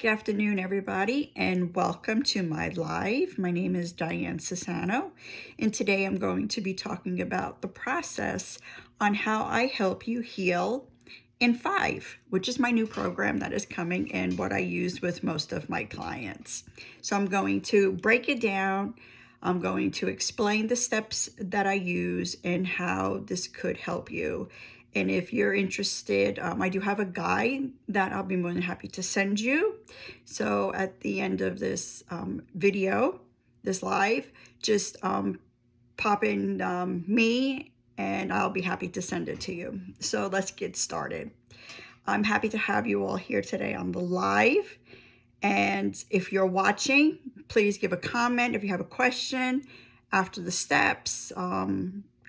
Good afternoon, everybody, and welcome to my live. My name is Diane Sassano, and today I'm going to be talking about the process on how I help you heal in 5, which is my new program that is coming and what I use with most of my clients. So I'm going to break it down. I'm going to explain the steps that I use and how this could help you. And if you're interested, I do have a guide that I'll be more than happy to send you. So at the end of this video, this live, just pop in me and I'll be happy to send it to you. So let's get started. I'm happy to have you all here today on the live. And if you're watching, please give a comment. If you have a question after the steps,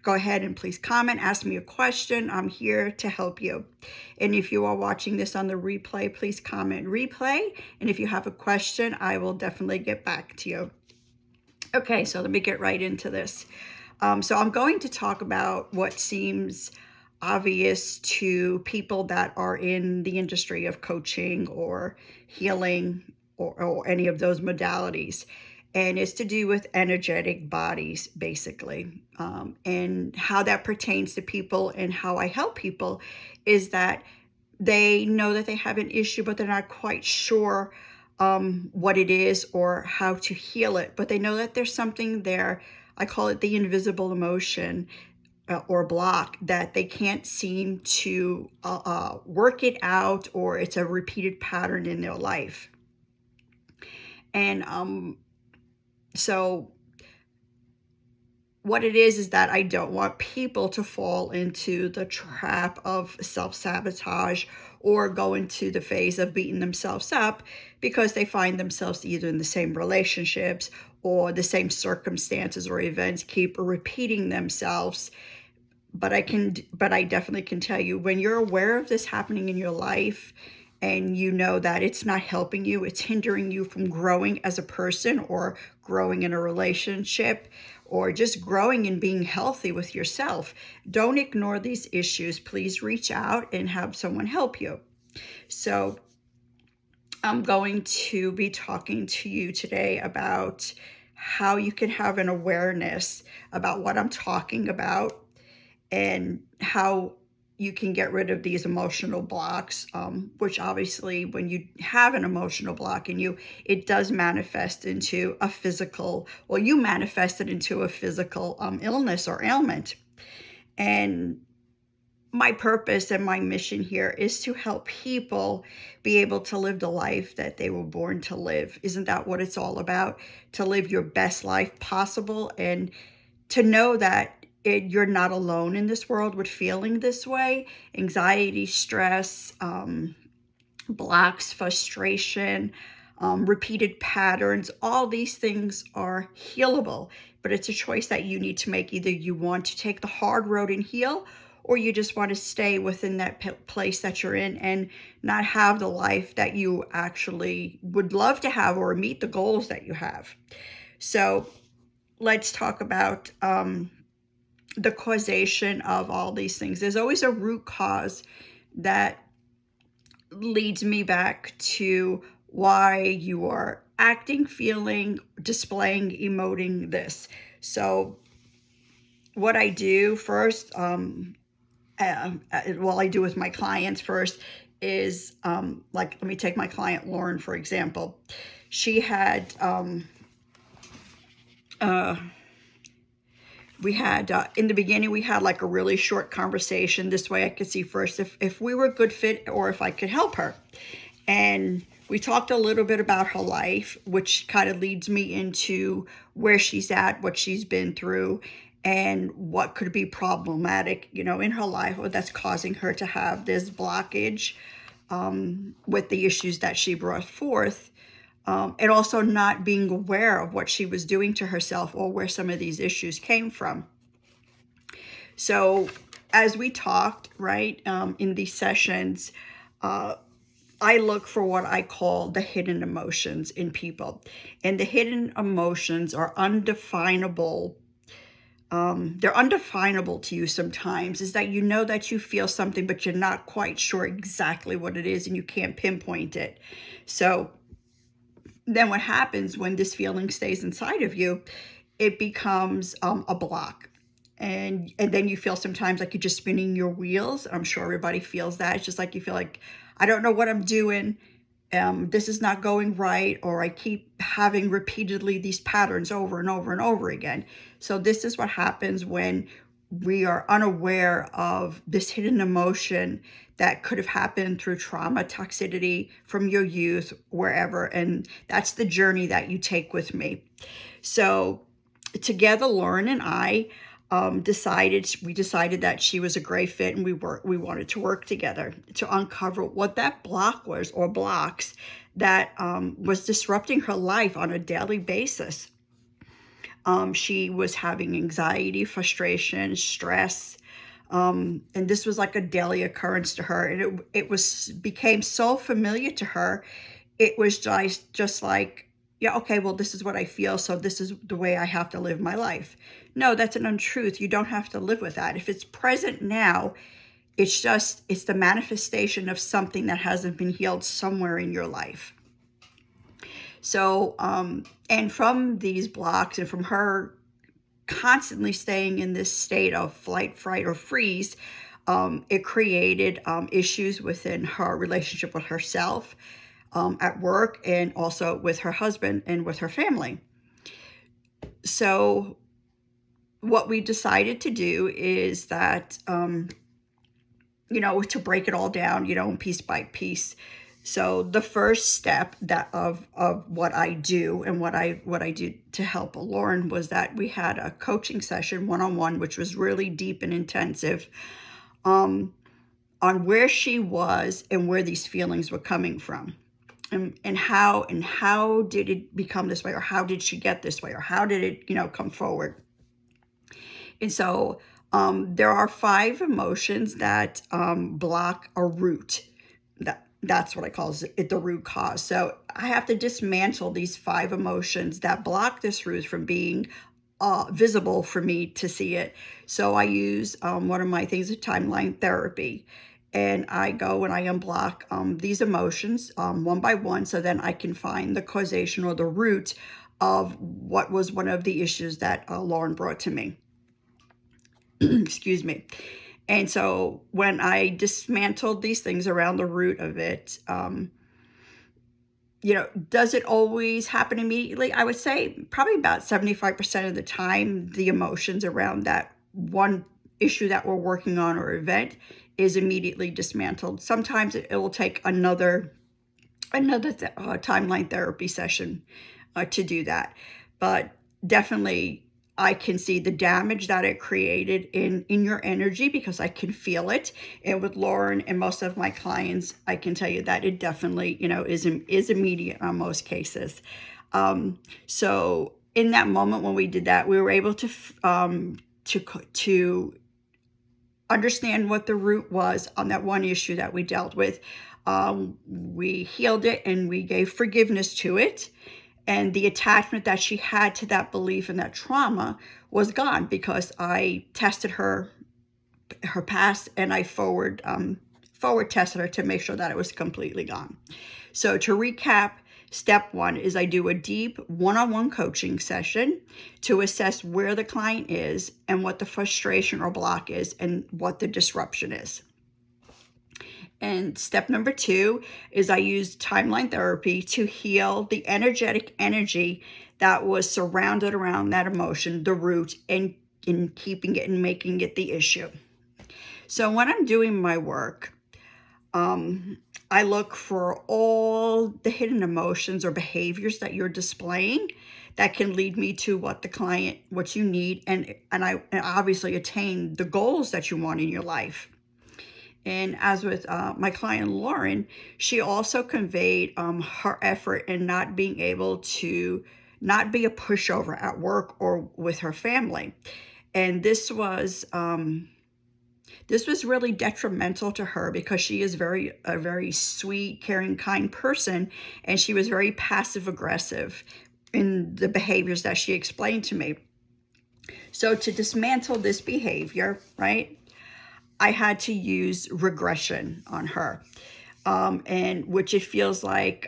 go ahead and please comment, ask me a question. I'm here to help you. And if you are watching this on the replay, please comment replay. And if you have a question, I will definitely get back to you. Okay, so let me get right into this. So I'm going to talk about what seems obvious to people that are in the industry of coaching or healing or any of those modalities. And it's to do with energetic bodies, basically. And how that pertains to people and how I help people is that they know that they have an issue, but they're not quite sure what it is or how to heal it. But they know that there's something there. I call it the invisible emotion or block that they can't seem to work it out, or it's a repeated pattern in their life. And so what it is that I don't want people to fall into the trap of self-sabotage or go into the phase of beating themselves up because they find themselves either in the same relationships or the same circumstances or events keep repeating themselves. But I definitely can tell you, when you're aware of this happening in your life and you know that it's not helping you, it's hindering you from growing as a person or growing in a relationship or just growing and being healthy with yourself, don't ignore these issues. Please reach out and have someone help you. So I'm going to be talking to you today about how you can have an awareness about what I'm talking about and how you can get rid of these emotional blocks, which obviously when you have an emotional block in you, it does manifest into a physical, well, you manifest it into a physical illness or ailment. And my purpose and my mission here is to help people be able to live the life that they were born to live. Isn't that what it's all about? To live your best life possible and to know that you're not alone in this world with feeling this way. Anxiety, stress, blocks, frustration, repeated patterns, all these things are healable, but it's a choice that you need to make. Either you want to take the hard road and heal, or you just want to stay within that place that you're in and not have the life that you actually would love to have or meet the goals that you have. So let's talk about the causation of all these things. There's always a root cause that leads me back to why you are acting, feeling, displaying, emoting this. So what I do first, I do with my clients first is, let me take my client Lauren, for example. She had, in the beginning, we had like a really short conversation. This way I could see first if we were a good fit or if I could help her. And we talked a little bit about her life, which kind of leads me into where she's at, what she's been through, and what could be problematic, in her life, or that's causing her to have this blockage with the issues that she brought forth. And also not being aware of what she was doing to herself or where some of these issues came from. So as we talked, right, in these sessions, I look for what I call the hidden emotions in people. And the hidden emotions are undefinable. They're undefinable to you sometimes, is that you know that you feel something, but you're not quite sure exactly what it is and you can't pinpoint it. So then what happens when this feeling stays inside of you, it becomes a block. And then you feel sometimes like you're just spinning your wheels. I'm sure everybody feels that. It's just like you feel like, I don't know what I'm doing. This is not going right, or I keep having repeatedly these patterns over and over and over again. So this is what happens when we are unaware of this hidden emotion that could have happened through trauma, toxicity from your youth, wherever. And that's the journey that you take with me. So together, Lauren and I decided that she was a great fit, and we wanted to work together to uncover what that block was, or blocks that was disrupting her life on a daily basis. She was having anxiety, frustration, stress, and this was like a daily occurrence to her, and it became so familiar to her. It was just like, yeah, okay, well, this is what I feel, so this is the way I have to live my life. No, that's an untruth. You don't have to live with that. If it's present now, it's the manifestation of something that hasn't been healed somewhere in your life. So, and from these blocks, and from her constantly staying in this state of flight, fright, or freeze, it created issues within her relationship with herself, at work, and also with her husband and with her family. So what we decided to do is that, to break it all down, piece by piece. So the first step of what I do, and what I do to help Lauren, was that we had a coaching session one-on-one, which was really deep and intensive, on where she was and where these feelings were coming from. And how did it become this way, or how did she get this way, or how did it come forward. And so there are 5 emotions that block a root. That's what I call it, the root cause. So I have to dismantle these 5 emotions that block this root from being visible for me to see it. So I use one of my things is timeline therapy. And I go and I unblock these emotions one by one, so then I can find the causation, or the root of what was one of the issues that Lauren brought to me. Excuse me. And so when I dismantled these things around the root of it, does it always happen immediately? I would say probably about 75% of the time, the emotions around that one issue that we're working on, or event, is immediately dismantled. Sometimes it will take another timeline therapy session to do that. But definitely, I can see the damage that it created in your energy, because I can feel it. And with Lauren and most of my clients, I can tell you that it definitely, is immediate on most cases. So in that moment when we did that, we were able to understand what the root was on that one issue that we dealt with. We healed it, and we gave forgiveness to it. And the attachment that she had to that belief and that trauma was gone, because I tested her past, and I forward tested her to make sure that it was completely gone. So to recap, step 1 is I do a deep one-on-one coaching session to assess where the client is, and what the frustration or block is, and what the disruption is. And step number 2 is I use timeline therapy to heal the energetic energy that was surrounded around that emotion, the root, and in keeping it and making it the issue. So when I'm doing my work, I look for all the hidden emotions or behaviors that you're displaying that can lead me to what you need, and obviously attain the goals that you want in your life. And as with my client Lauren, she also conveyed her effort in not being able to not be a pushover at work or with her family. And this was really detrimental to her, because she is a very sweet, caring, kind person, and she was very passive aggressive in the behaviors that she explained to me. So to dismantle this behavior, right, I had to use regression on her, and which it feels like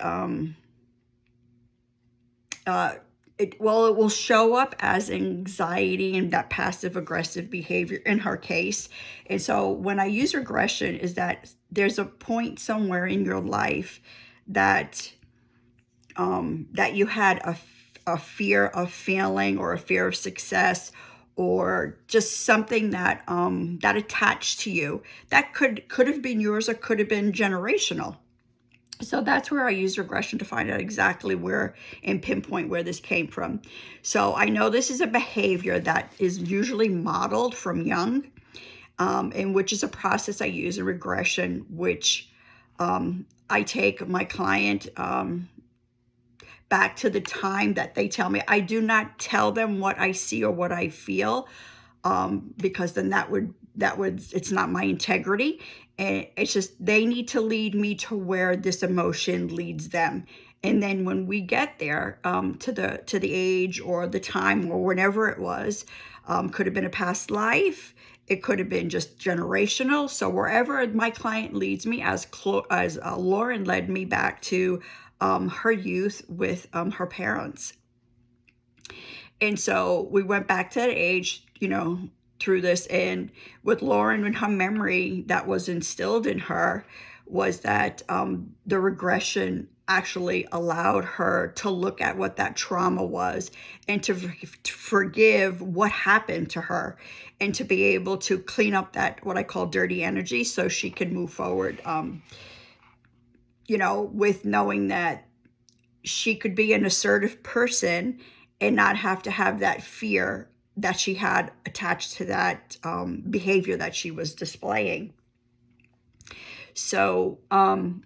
it will show up as anxiety and that passive aggressive behavior in her case. And so when I use regression, is that there's a point somewhere in your life that that you had a fear of failing, or a fear of success, or just something that that attached to you, that could have been yours, or could have been generational. So that's where I use regression to find out exactly where and pinpoint where this came from. So I know this is a behavior that is usually modeled from young, and which is a process I use in regression, which I take my client back to the time that they tell me. I do not tell them what I see or what I feel, because then that would it's not my integrity. And it's just, they need to lead me to where this emotion leads them. And then when we get there, to the age or the time or whenever it was, could have been a past life. It could have been just generational. So wherever my client leads me, as Lauren led me back to her youth with her parents. And so we went back to that age, through this. And with Lauren, and her memory that was instilled in her was that the regression actually allowed her to look at what that trauma was, and to forgive what happened to her, and to be able to clean up that, what I call dirty energy, so she could move forward, with knowing that she could be an assertive person and not have to have that fear that she had attached to that behavior that she was displaying. So, so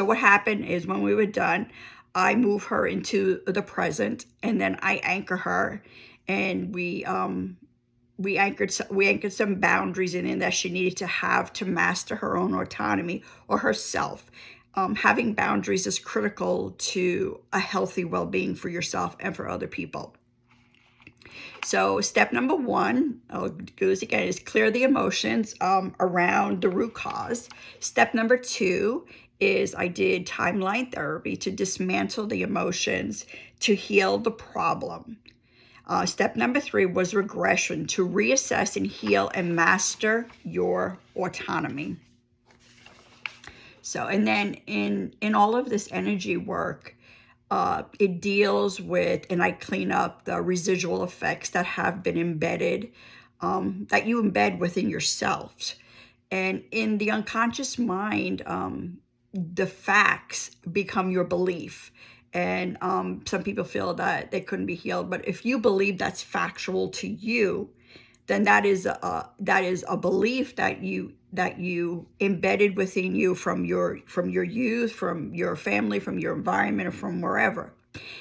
what happened is, when we were done, I move her into the present, and then I anchor her, and we anchored some boundaries in that she needed to have to master her own autonomy, or herself. Having boundaries is critical to a healthy well-being for yourself and for other people. So step number one, I'll do this again, is clear the emotions around the root cause. Step number two is I did timeline therapy to dismantle the emotions to heal the problem. Step number three was regression, to reassess and heal and master your autonomy. So, and then in all of this energy work, it deals with, and I clean up the residual effects that have been embedded, that you embed within yourself. And in the unconscious mind, the facts become your belief. And some people feel that they couldn't be healed. But if you believe that's factual to you, then that is a belief that you embedded within you from your youth, from your family, from your environment, or from wherever.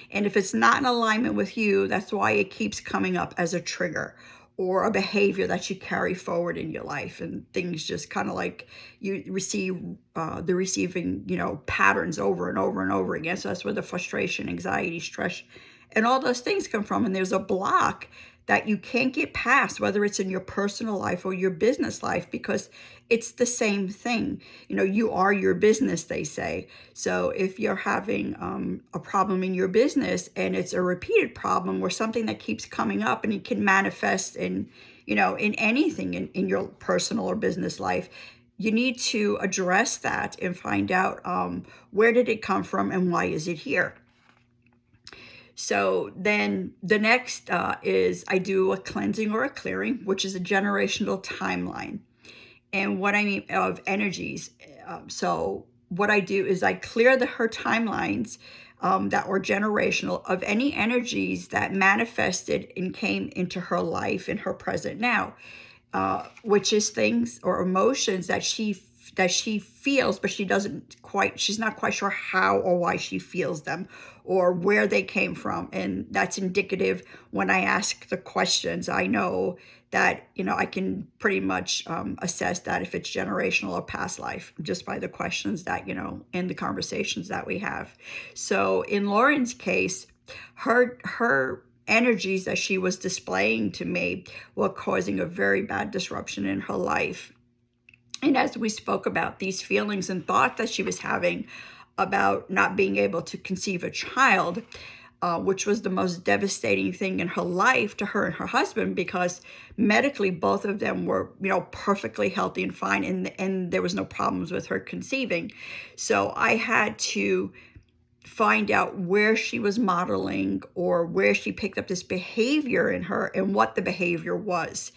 And if it's not in alignment with you, that's why it keeps coming up as a trigger or a behavior that you carry forward in your life. And things just kind of like you receive the receiving, patterns over and over and over again. So that's where the frustration, anxiety, stress, and all those things come from. And there's a block that you can't get past, whether it's in your personal life or your business life, because it's the same thing. You are your business, they say. So if you're having a problem in your business, and it's a repeated problem, or something that keeps coming up, and it can manifest in anything in your personal or business life, you need to address that and find out where did it come from and why is it here. So then the next is I do a cleansing or a clearing, which is a generational timeline. And what I mean of energies. So what I do is I clear her timelines that were generational of any energies that manifested and came into her life in her present now, which is things or emotions that she feels, but she's not quite sure how or why she feels them, or where they came from. And that's indicative when I ask the questions. I know that, I can pretty much assess that if it's generational or past life, just by the questions that, and the conversations that we have. So in Lauren's case, her energies that she was displaying to me were causing a very bad disruption in her life. And as we spoke about these feelings and thoughts that she was having, about not being able to conceive a child, which was the most devastating thing in her life to her and her husband, because medically both of them were, perfectly healthy and fine, and there was no problems with her conceiving. So I had to find out where she was modeling or where she picked up this behavior in her and what the behavior was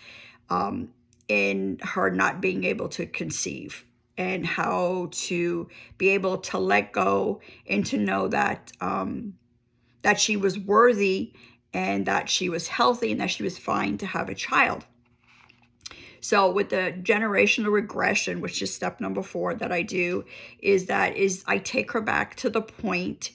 in her not being able to conceive, and how to be able to let go and to know that that she was worthy and that she was healthy and that she was fine to have a child. So with the generational regression, which is step number 4 that I do, is I take her back to the point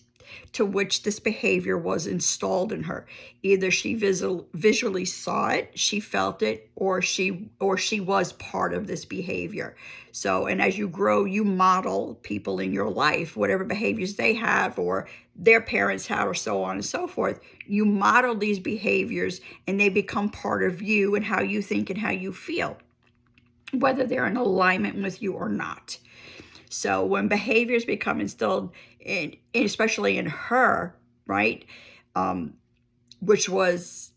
to which this behavior was installed in her. Either she visually saw it, she felt it, or she was part of this behavior. So, and as you grow, you model people in your life, whatever behaviors they have or their parents have, or so on and so forth. You model these behaviors and they become part of you and how you think and how you feel, whether they're in alignment with you or not. So when behaviors become instilled especially in her, right, which was,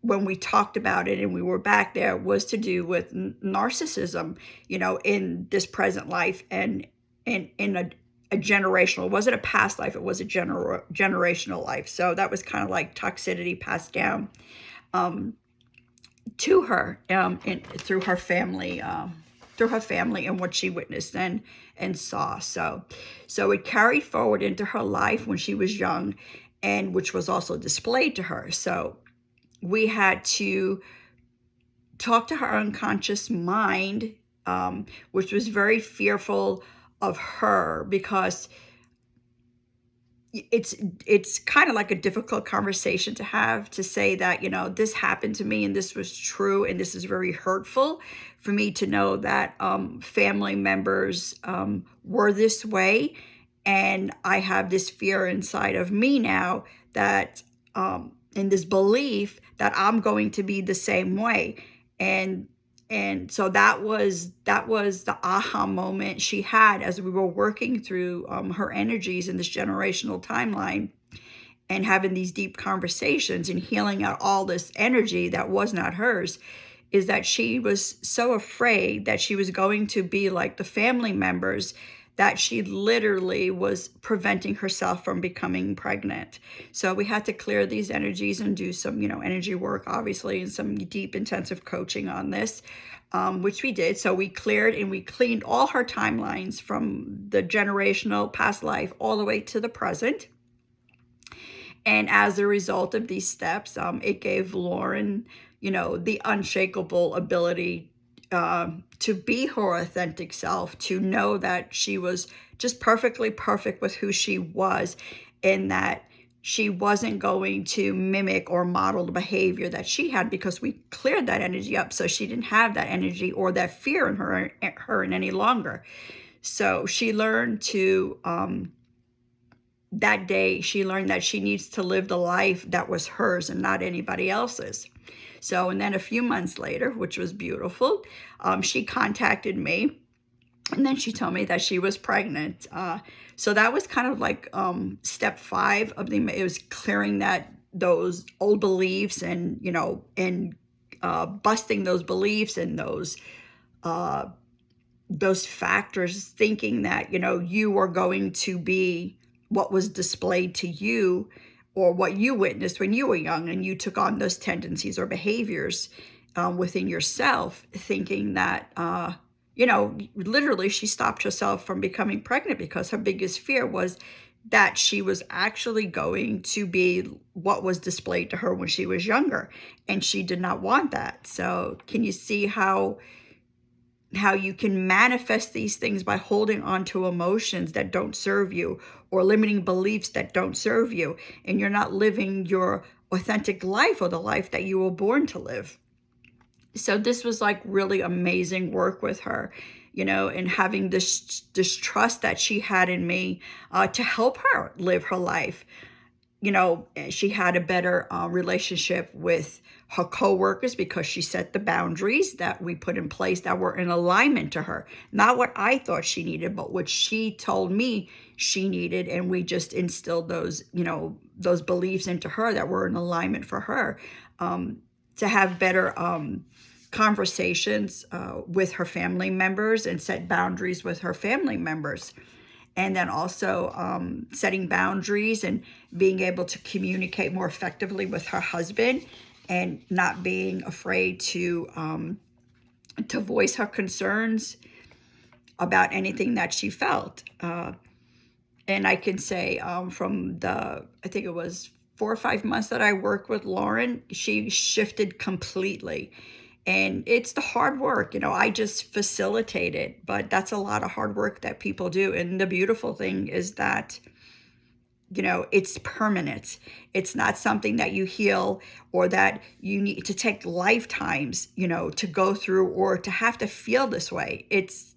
when we talked about it and we were back there, was to do with narcissism, in this present life and in a generational, it wasn't a past life, it was a generational life. So that was kind of like toxicity passed down to her through her family and what she witnessed and saw. So it carried forward into her life when she was young, and which was also displayed to her. So we had to talk to her unconscious mind, which was very fearful of her, because it's kind of like a difficult conversation to have, to say that, this happened to me and this was true and this is very hurtful for me to know that family members were this way, and I have this fear inside of me now that in this belief that I'm going to be the same way. And so that was the aha moment she had as we were working through her energies in this generational timeline, and having these deep conversations and healing out all this energy that was not hers, is that she was so afraid that she was going to be like the family members, that she literally was preventing herself from becoming pregnant. So we had to clear these energies and do some, energy work, obviously, and some deep intensive coaching on this, which we did. So we cleared and we cleaned all her timelines from the generational past life all the way to the present. And as a result of these steps, it gave Lauren, the unshakable ability to be her authentic self, to know that she was just perfectly perfect with who she was, and that she wasn't going to mimic or model the behavior that she had, because we cleared that energy up, so she didn't have that energy or that fear in her any longer. So she learned to, that day, she learned that she needs to live the life that was hers and not anybody else's. So, and then a few months later, which was beautiful, she contacted me, and then she told me that she was pregnant. So that was kind of like step 5 of it was clearing those old beliefs and, busting those beliefs and those factors, thinking that, you were going to be what was displayed to you, or what you witnessed when you were young, and you took on those tendencies or behaviors within yourself, thinking that, literally she stopped herself from becoming pregnant because her biggest fear was that she was actually going to be what was displayed to her when she was younger, and she did not want that. So can you see how you can manifest these things by holding on to emotions that don't serve you, or limiting beliefs that don't serve you, and you're not living your authentic life, or the life that you were born to live. So this was like really amazing work with her, and having this trust that she had in me to help her live her life. She had a better relationship with her coworkers, because she set the boundaries that we put in place that were in alignment to her. Not what I thought she needed, but what she told me she needed. And we just instilled those, those beliefs into her that were in alignment for her, to have better conversations with her family members and set boundaries with her family members. And then also setting boundaries and being able to communicate more effectively with her husband, and not being afraid to voice her concerns about anything that she felt. And I can say from I think it was 4 or 5 months that I worked with Lauren, she shifted completely. And it's the hard work, I just facilitate it, but that's a lot of hard work that people do. And the beautiful thing is that, it's permanent. It's not something that you heal or that you need to take lifetimes, to go through or to have to feel this way.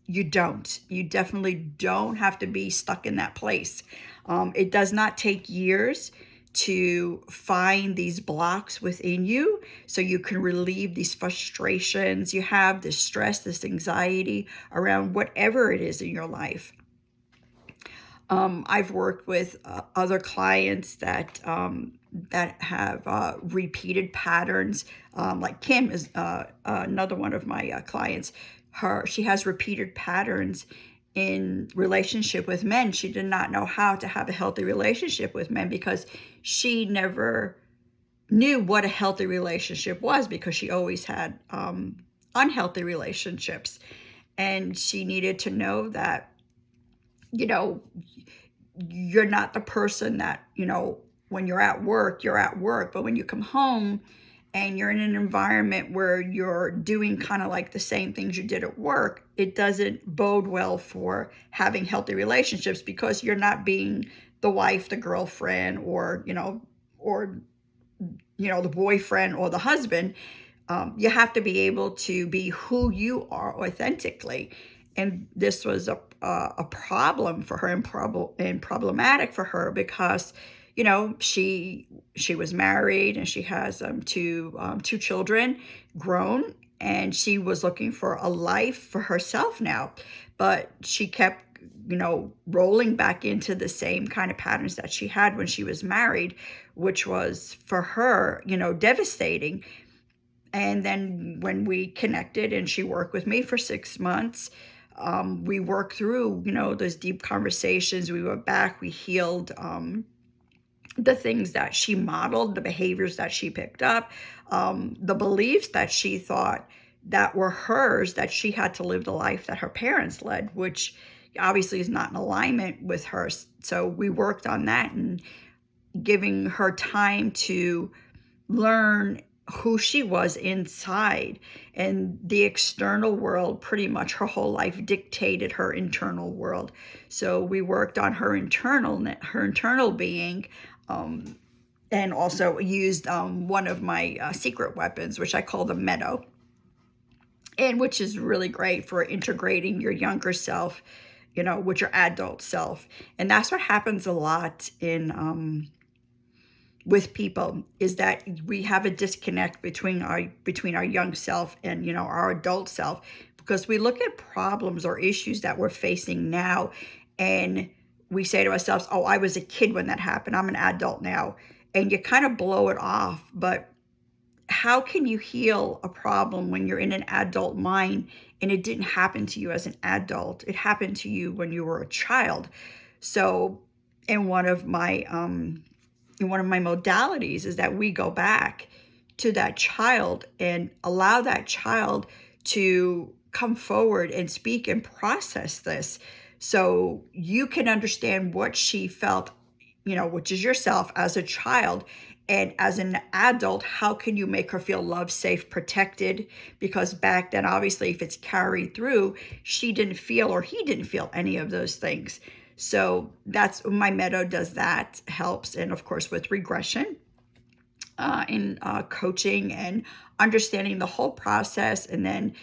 You definitely don't have to be stuck in that place. It does not take years to find these blocks within you so you can relieve these frustrations you have, this stress, this anxiety around whatever it is in your life. I've worked with other clients that have repeated patterns. Like Kim is another one of my clients. She has repeated patterns in relationship with men. She did not know how to have a healthy relationship with men because she never knew what a healthy relationship was, because she always had unhealthy relationships. And she needed to know that, you're not the person that, when you're at work, but when you come home and you're in an environment where you're doing kind of like the same things you did at work, it doesn't bode well for having healthy relationships, because you're not being the wife, the girlfriend, or the boyfriend or the husband. You have to be able to be who you are authentically. And this was a problem for her, and problematic for her, because she was married and she has two children, grown, and she was looking for a life for herself now, but she kept rolling back into the same kind of patterns that she had when she was married, which was for her devastating. And then when we connected and she worked with me for 6 months, we worked through those deep conversations. We went back, we healed the things that she modeled, the behaviors that she picked up, the beliefs that she thought that were hers, that she had to live the life that her parents led, which obviously is not in alignment with her. So we worked on that and giving her time to learn who she was inside. And the external world, pretty much her whole life dictated her internal world. So we worked on her internal being, and also used one of my secret weapons, which I call the meadow, and which is really great for integrating your younger self, with your adult self. And that's what happens a lot with people, is that we have a disconnect between our young self and our adult self, because we look at problems or issues that we're facing now, and we say to ourselves, oh, I was a kid when that happened, I'm an adult now, and you kind of blow it off. But how can you heal a problem when you're in an adult mind and it didn't happen to you as an adult? It happened to you when you were a child. So in one of my modalities is that we go back to that child and allow that child to come forward and speak and process this, so you can understand what she felt, which is yourself as a child. And as an adult, how can you make her feel loved, safe, protected? Because back then, obviously, if it's carried through, she didn't feel or he didn't feel any of those things. So that's my meadow does that, helps. And of course, with regression, in coaching and understanding the whole process, and then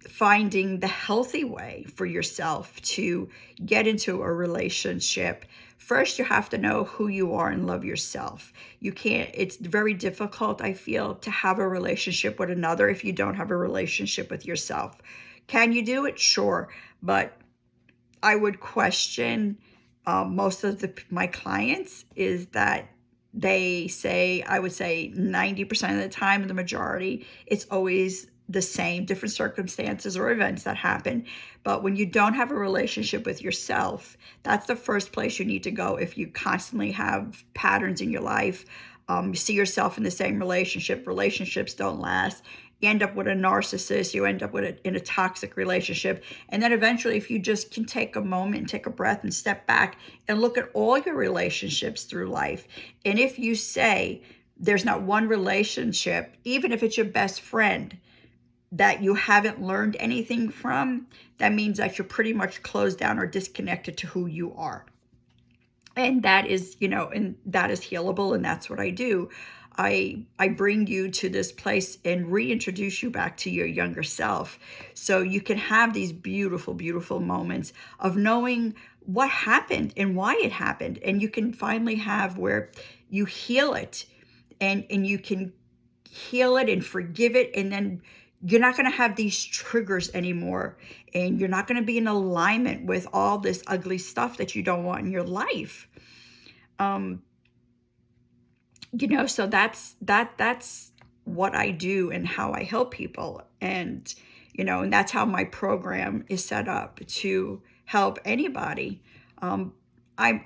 finding the healthy way for yourself to get into a relationship, first you have to know who you are and love yourself. You can't, it's very difficult, I feel, to have a relationship with another if you don't have a relationship with yourself. Can you do it? Sure. But I would question most of my clients is that they say, I would say 90% of the time, the majority, it's always the same, different circumstances or events that happen. But when you don't have a relationship with yourself, that's the first place you need to go. If you constantly have patterns in your life, you see yourself in the same relationship, relationships don't last. You end up with a narcissist, you end up in a toxic relationship. And then eventually, if you just can take a moment and take a breath and step back and look at all your relationships through life. And if you say there's not one relationship, even if it's your best friend, that you haven't learned anything from, that means that you're pretty much closed down or disconnected to who you are. And that is, and that is healable, and that's what I do. I bring you to this place and reintroduce you back to your younger self so you can have these beautiful, beautiful moments of knowing what happened and why it happened. And you can finally have where you heal it and you can heal it and forgive it. And then you're not going to have these triggers anymore. And you're not going to be in alignment with all this ugly stuff that you don't want in your life. So that's what I do and how I help people. And, and that's how my program is set up to help anybody. And I've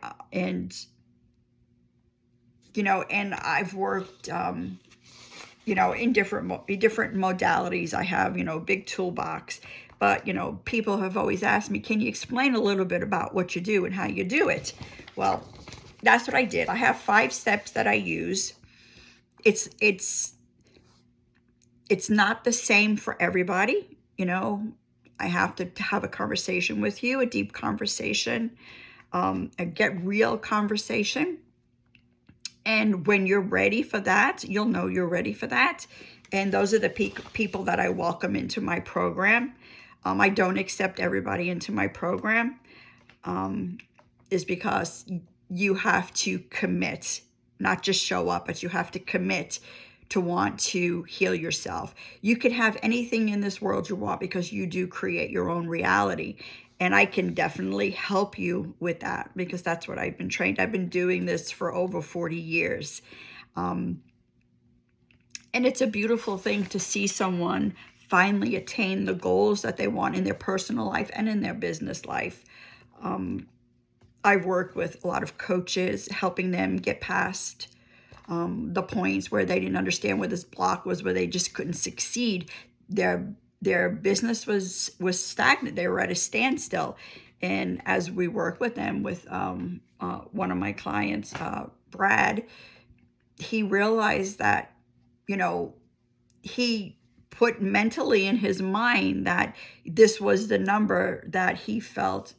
worked, in different modalities. I have, big toolbox, but, people have always asked me, can you explain a little bit about what you do and how you do it? Well, that's what I did. I have 5 steps that I use. It's not the same for everybody. I have to have a conversation with you, a deep conversation, a get real conversation. And when you're ready for that, you'll know you're ready for that. And those are the people that I welcome into my program. I don't accept everybody into my program, is because you have to commit, not just show up, but you have to commit to want to heal yourself. You can have anything in this world you want because you do create your own reality. And I can definitely help you with that because that's what I've been trained. I've been doing this for over 40 years. And it's a beautiful thing to see someone finally attain the goals that they want in their personal life and in their business life. I've worked with a lot of coaches, helping them get past the points where they didn't understand where this block was, where they just couldn't succeed. Their business was stagnant. They were at a standstill. And as we work with them, with one of my clients, Brad, he realized that, he put mentally in his mind that this was the number that he felt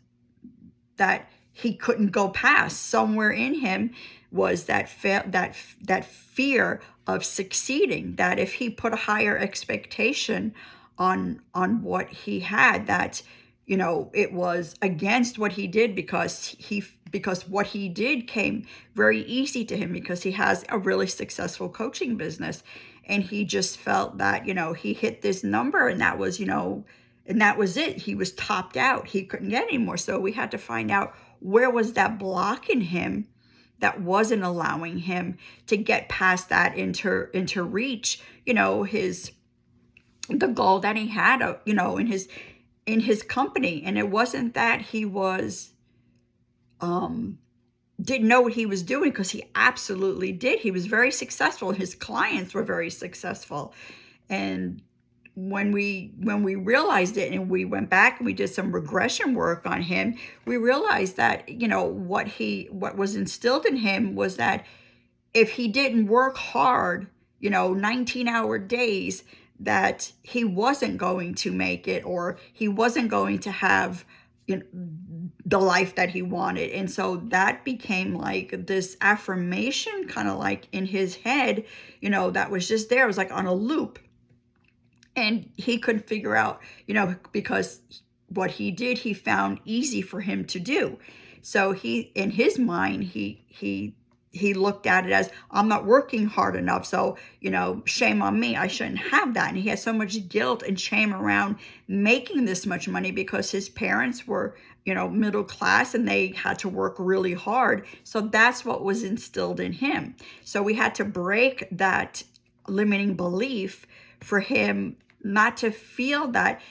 that he couldn't go past. Somewhere in him was that fear of succeeding, that if he put a higher expectation on what he had, that it was against what he did because what he did came very easy to him because he has a really successful coaching business. And he just felt that, he hit this number and that was, and that was it. He was topped out. He couldn't get any more. So we had to find out where was that block in him that wasn't allowing him to get past that into reach, the goal that he had, in his company. And it wasn't that he was, didn't know what he was doing, because he absolutely did. He was very successful. His clients were very successful. And when we realized it and we went back and we did some regression work on him, we realized that, what was instilled in him was that if he didn't work hard, 19-hour days, that he wasn't going to make it, or he wasn't going to have the life that he wanted. And so that became like this affirmation kind of like in his head, that was just there. It was like on a loop. And he couldn't figure out, because what he did, he found easy for him to do. So he, in his mind, he looked at it as, I'm not working hard enough, so shame on me, I shouldn't have that. And he had so much guilt and shame around making this much money, because his parents were middle class, and they had to work really hard. So that's what was instilled in him. So we had to break that limiting belief for him not to feel that,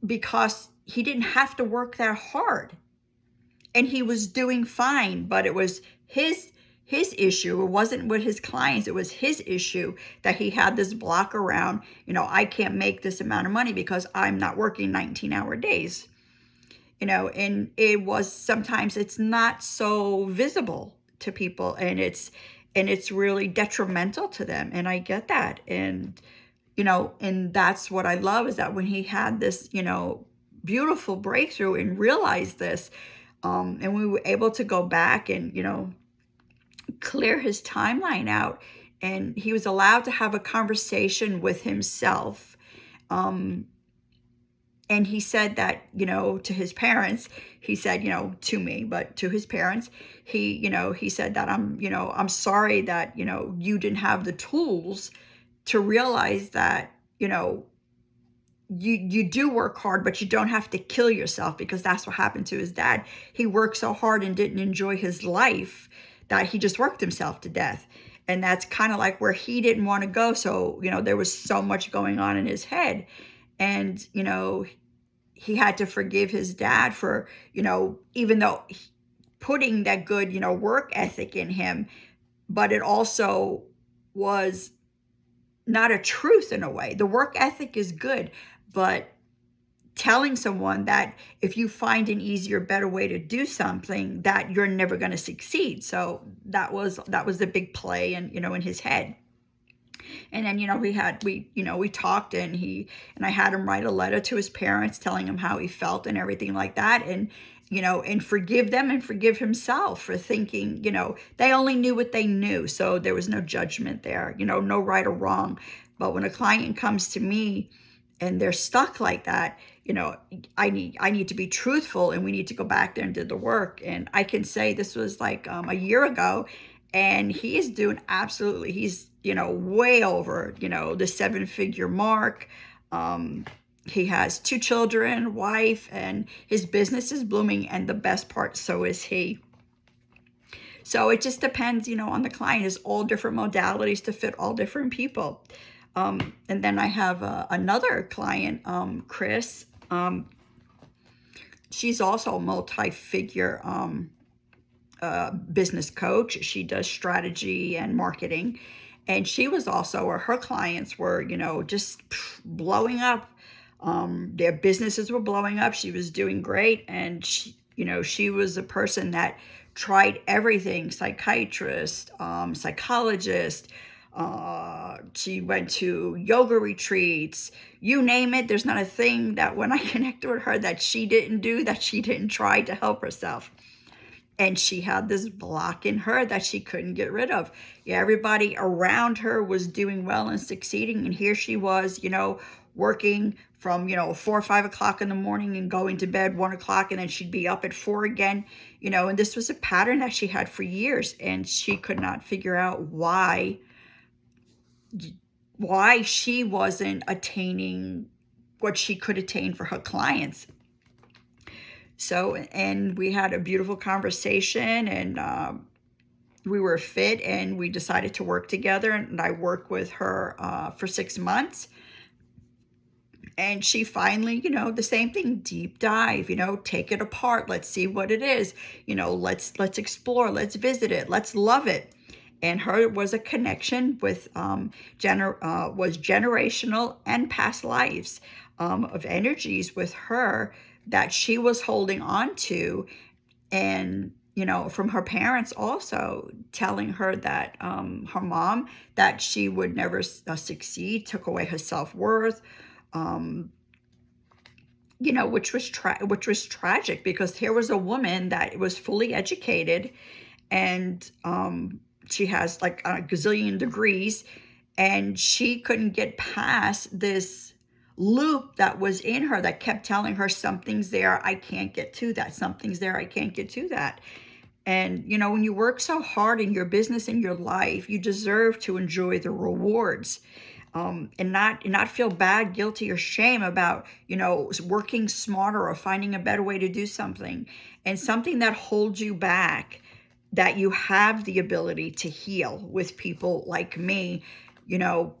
because he didn't have to work that hard, and he was doing fine. But it was his issue. It wasn't with his clients. It was his issue that he had this block around, I can't make this amount of money because I'm not working 19-hour days. And it was, sometimes it's not so visible to people, and it's really detrimental to them. And I get that. And and that's what I love, is that when he had this beautiful breakthrough and realized this, and we were able to go back and clear his timeline out, and he was allowed to have a conversation with himself. And he said that, to his parents, he said, to me, but to his parents, he said that I'm sorry that, you didn't have the tools to realize that, you do work hard, but you don't have to kill yourself, because that's what happened to his dad. He worked so hard and didn't enjoy his life that he just worked himself to death. And that's kind of like where he didn't want to go. So, there was so much going on in his head. And, he had to forgive his dad for, even though putting that good, work ethic in him, but it also was not a truth in a way. The work ethic is good, but telling someone that if you find an easier, better way to do something, that you're never going to succeed. So that was the big play, and in his head. And then, we talked, and I had him write a letter to his parents telling him how he felt and everything like that. And, and forgive them and forgive himself for thinking, they only knew what they knew. So there was no judgment there, no right or wrong. But when a client comes to me and they're stuck like that, I need to be truthful, and we need to go back there and do the work. And I can say this was like a year ago, and he is doing absolutely, he's, way over, the 7-figure mark. He has 2 children, wife, and his business is blooming. And the best part, so is he. So it just depends, on the client. There's all different modalities to fit all different people. And then I have another client, Chris. She's also a multi-figure business coach. She does strategy and marketing. And she was also, or her clients were, just blowing up. Their businesses were blowing up. She was doing great. And she was a person that tried everything: psychiatrist, psychologist. She went to yoga retreats, you name it. There's not a thing that when I connected with her that she didn't do, that she didn't try to help herself. And she had this block in her that she couldn't get rid of. Yeah, everybody around her was doing well and succeeding. And here she was, working from, 4 or 5 o'clock in the morning and going to bed 1 o'clock. And then she'd be up at 4 again, and this was a pattern that she had for years. And she could not figure out why she wasn't attaining what she could attain for her clients. So, and we had a beautiful conversation, and we were fit, and we decided to work together. And I worked with her for 6 months. And she finally, the same thing, deep dive, take it apart. Let's see what it is. Let's explore, let's visit it, let's love it. And her was a connection with was generational and past lives of energies with her that she was holding on to. And, from her parents also telling her that her mom, that she would never succeed, took away her self-worth, which was tragic, because here was a woman that was fully educated, and she has like a gazillion degrees, And she couldn't get past this loop that was in her that kept telling her, something's there, I can't get to that. Something's there, I can't get to that. And, you know, when you work so hard in your business, in your life, you deserve to enjoy the rewards. And not feel bad, guilty, or shame about, you know, working smarter or finding a better way to do something. And something that holds you back, that you have the ability to heal with people like me, you know,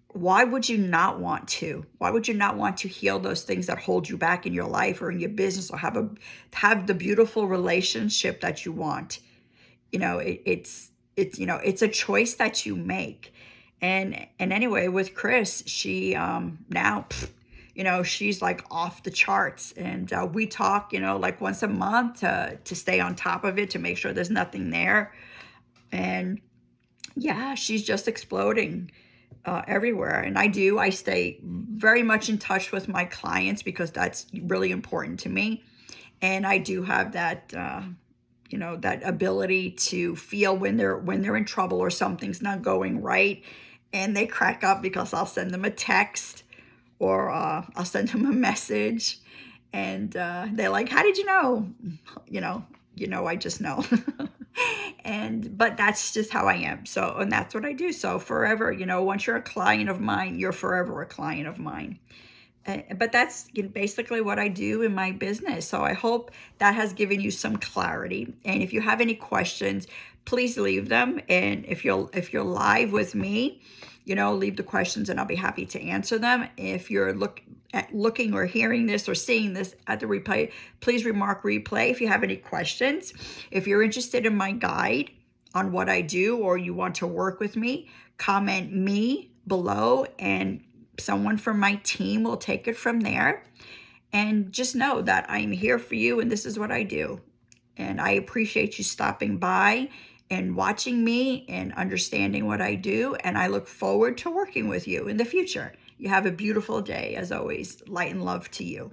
why would you not want to? Why would you not want to heal those things that hold you back in your life or in your business, or have the beautiful relationship that you want? You know, it's you know, it's a choice that you make. And anyway, with Chris, she now you know, she's like off the charts. And we talk, you know, like once a month to stay on top of it, to make sure there's nothing there. And yeah, she's just exploding everywhere. And I stay very much in touch with my clients because that's really important to me. And I do have that, you know, that ability to feel when they're in trouble or something's not going right. And they crack up because I'll send them a text, or I'll send them a message, and they're like, "How did you know?" I just know. But that's just how I am. So, and that's what I do. So forever, you know, once you're a client of mine, you're forever a client of mine. But that's, you know, basically what I do in my business. So I hope that has given you some clarity. And if you have any questions, please leave them. And if you're live with me, you know, leave the questions and I'll be happy to answer them. If you're looking or hearing this or seeing this at the replay, please remark replay if you have any questions. If you're interested in my guide on what I do, or you want to work with me, comment me below and someone from my team will take it from there. And just know that I'm here for you and this is what I do. And I appreciate you stopping by and watching me and understanding what I do. And I look forward to working with you in the future. You have a beautiful day. As always, light and love to you.